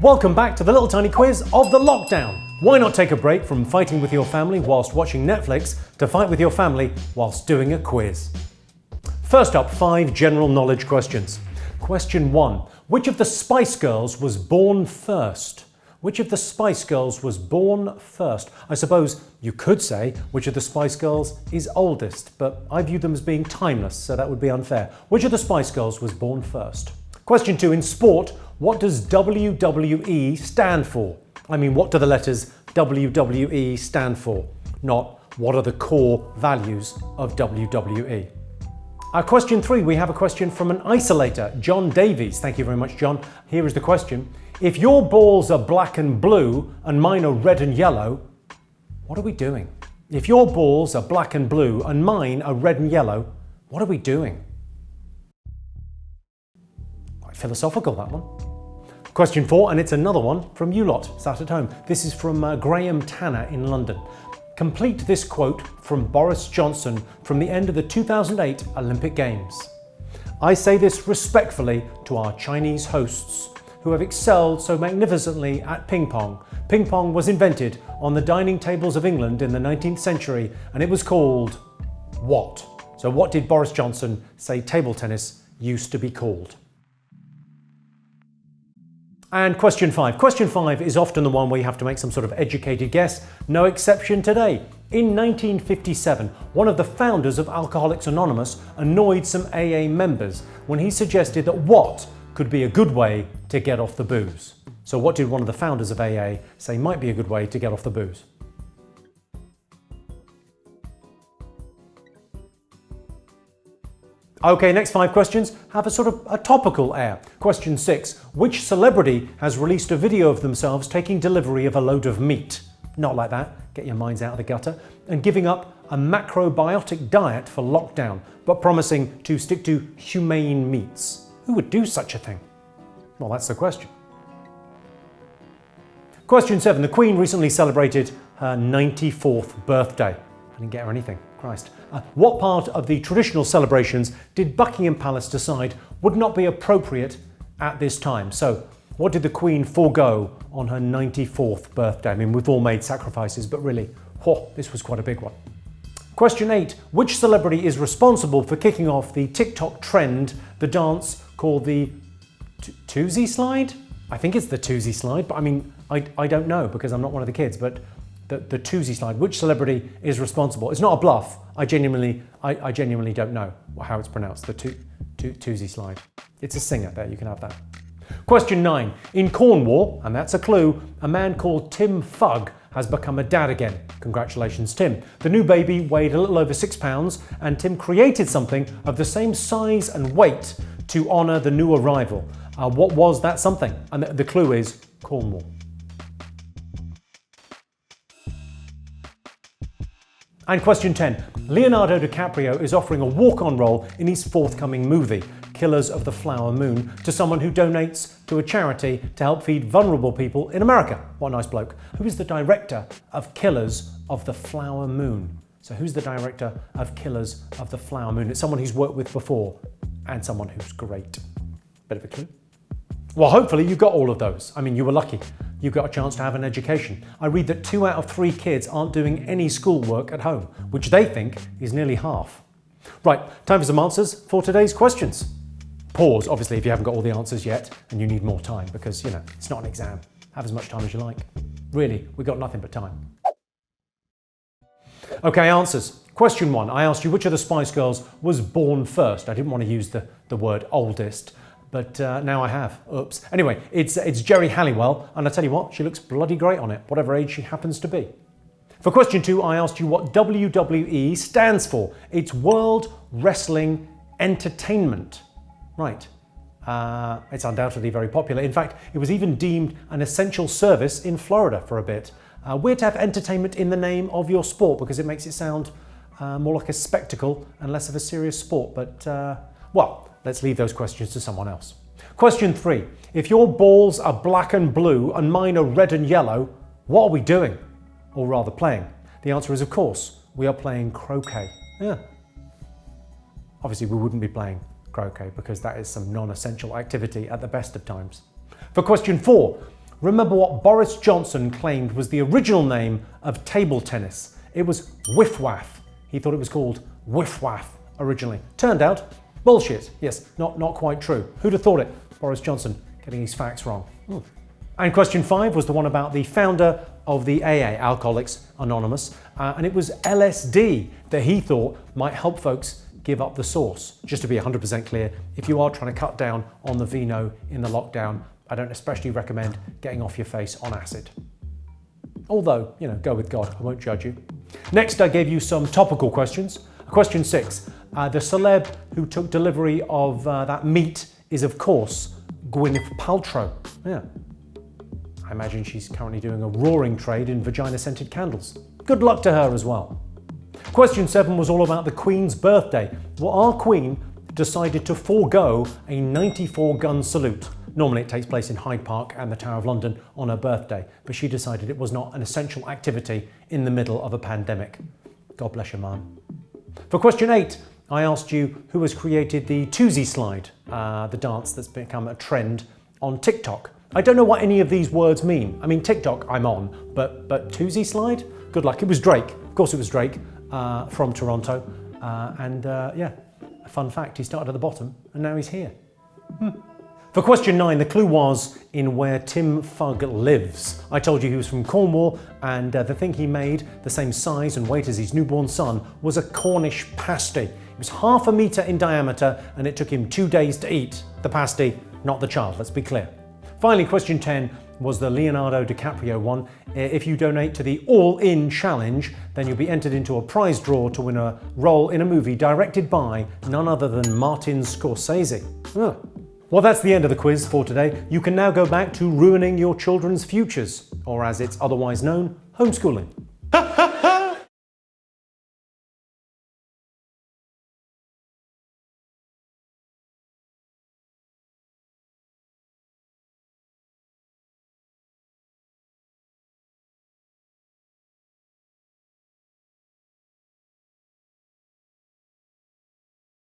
Welcome back to the little tiny quiz of the lockdown. Why not take a break from fighting with your family whilst watching Netflix to fight with your family whilst doing a quiz? First up, 5 general knowledge questions. Question 1. Which of the Spice Girls was born first? Which of the Spice Girls was born first? I suppose you could say which of the Spice Girls is oldest, but I view them as being timeless, so that would be unfair. Which of the Spice Girls was born first? Question 2. In sport, what does WWE stand for? I mean, what do the letters WWE stand for? Not what are the core values of WWE? Question 3, we have a question from an isolator, John Davies. Thank you very much, John. Here is the question. If your balls are black and blue and mine are red and yellow, what are we doing? If your balls are black and blue and mine are red and yellow, what are we doing? Quite philosophical, that one. Question 4, and it's another one from you lot sat at home. This is from Graham Tanner in London. Complete this quote from Boris Johnson from the end of the 2008 Olympic Games. I say this respectfully to our Chinese hosts who have excelled so magnificently at ping pong. Ping pong was invented on the dining tables of England in the 19th century and it was called what? So what did Boris Johnson say table tennis used to be called? And question 5. Question 5 is often the one where you have to make some sort of educated guess. No exception today. In 1957, one of the founders of Alcoholics Anonymous annoyed some AA members when he suggested that what could be a good way to get off the booze. So what did one of the founders of AA say might be a good way to get off the booze? Okay, next 5 questions have a sort of a topical air. Question 6. Which celebrity has released a video of themselves taking delivery of a load of meat? Not like that, get your minds out of the gutter. And giving up a macrobiotic diet for lockdown, but promising to stick to humane meats. Who would do such a thing? Well, that's the question. Question 7. The Queen recently celebrated her 94th birthday. I didn't get her anything. Christ. What part of the traditional celebrations did Buckingham Palace decide would not be appropriate at this time? So, what did the Queen forego on her 94th birthday? I mean, we've all made sacrifices, but really, this was quite a big one. Question 8. Which celebrity is responsible for kicking off the TikTok trend, the dance called the Toosie slide? I think it's the Toosie slide, but I mean, I don't know because I'm not one of the kids, but the Toosie slide, which celebrity is responsible? It's not a bluff. I genuinely don't know how it's pronounced, the Toosie slide. It's a singer there, you can have that. Question 9. In Cornwall, and that's a clue, a man called Tim Fugg has become a dad again. Congratulations, Tim. The new baby weighed a little over 6 pounds, and Tim created something of the same size and weight to honour the new arrival. What was that something? And the clue is Cornwall. And question 10. Leonardo DiCaprio is offering a walk-on role in his forthcoming movie, Killers of the Flower Moon, to someone who donates to a charity to help feed vulnerable people in America. What a nice bloke. Who is the director of Killers of the Flower Moon? So who's the director of Killers of the Flower Moon? It's someone he's worked with before and someone who's great. Bit of a clue. Well, hopefully you got all of those. I mean, you were lucky. You got a chance to have an education. I read that 2 out of 3 kids aren't doing any schoolwork at home, which they think is nearly half. Right, time for some answers for today's questions. Pause, obviously, if you haven't got all the answers yet and you need more time because, you know, it's not an exam. Have as much time as you like. Really, we've got nothing but time. Okay, answers. Question 1, I asked you which of the Spice Girls was born first. I didn't want to use the word oldest. But now I have. Oops. Anyway, it's Geri Halliwell, and I tell you what, she looks bloody great on it, whatever age she happens to be. For question 2, I asked you what WWE stands for. It's World Wrestling Entertainment. Right. It's undoubtedly very popular. In fact, it was even deemed an essential service in Florida for a bit. Weird to have entertainment in the name of your sport because it makes it sound more like a spectacle and less of a serious sport. But, well, let's leave those questions to someone else. Question 3. If your balls are black and blue and mine are red and yellow, what are we doing? Or rather playing? The answer is, of course, we are playing croquet. Yeah. Obviously, we wouldn't be playing croquet because that is some non-essential activity at the best of times. For question 4, remember what Boris Johnson claimed was the original name of table tennis. It was Whiff-Waff. He thought it was called Whiff-Waff originally. Turned out, bullshit. Yes, not quite true. Who'd have thought it? Boris Johnson getting his facts wrong. And question 5 was the one about the founder of the AA, Alcoholics Anonymous, and it was LSD that he thought might help folks give up the sauce. Just to be 100% clear, if you are trying to cut down on the vino in the lockdown, I don't especially recommend getting off your face on acid. Although, go with God, I won't judge you. Next, I gave you some topical questions. Question 6, the celeb who took delivery of that meat is, of course, Gwyneth Paltrow. Yeah. I imagine she's currently doing a roaring trade in vagina-scented candles. Good luck to her as well. Question 7 was all about the Queen's birthday. Well, our Queen decided to forego a 94-gun salute. Normally it takes place in Hyde Park and the Tower of London on her birthday, but she decided it was not an essential activity in the middle of a pandemic. God bless your mum. For question 8, I asked you who has created the Toosie slide, the dance that's become a trend on TikTok. I don't know what any of these words mean. I mean, TikTok I'm on, but Toosie slide? Good luck. It was Drake. Of course it was Drake from Toronto. Yeah, a fun fact, he started at the bottom and now he's here. For question 9, the clue was in where Tim Fugg lives. I told you he was from Cornwall, and the thing he made, the same size and weight as his newborn son, was a Cornish pasty. It was 1/2 metre in diameter, and it took him 2 days to eat. The pasty, not the child, let's be clear. Finally, question 10 was the Leonardo DiCaprio one. If you donate to the All In Challenge, then you'll be entered into a prize draw to win a role in a movie directed by none other than Martin Scorsese. Well, that's the end of the quiz for today. You can now go back to ruining your children's futures, or as it's otherwise known, homeschooling.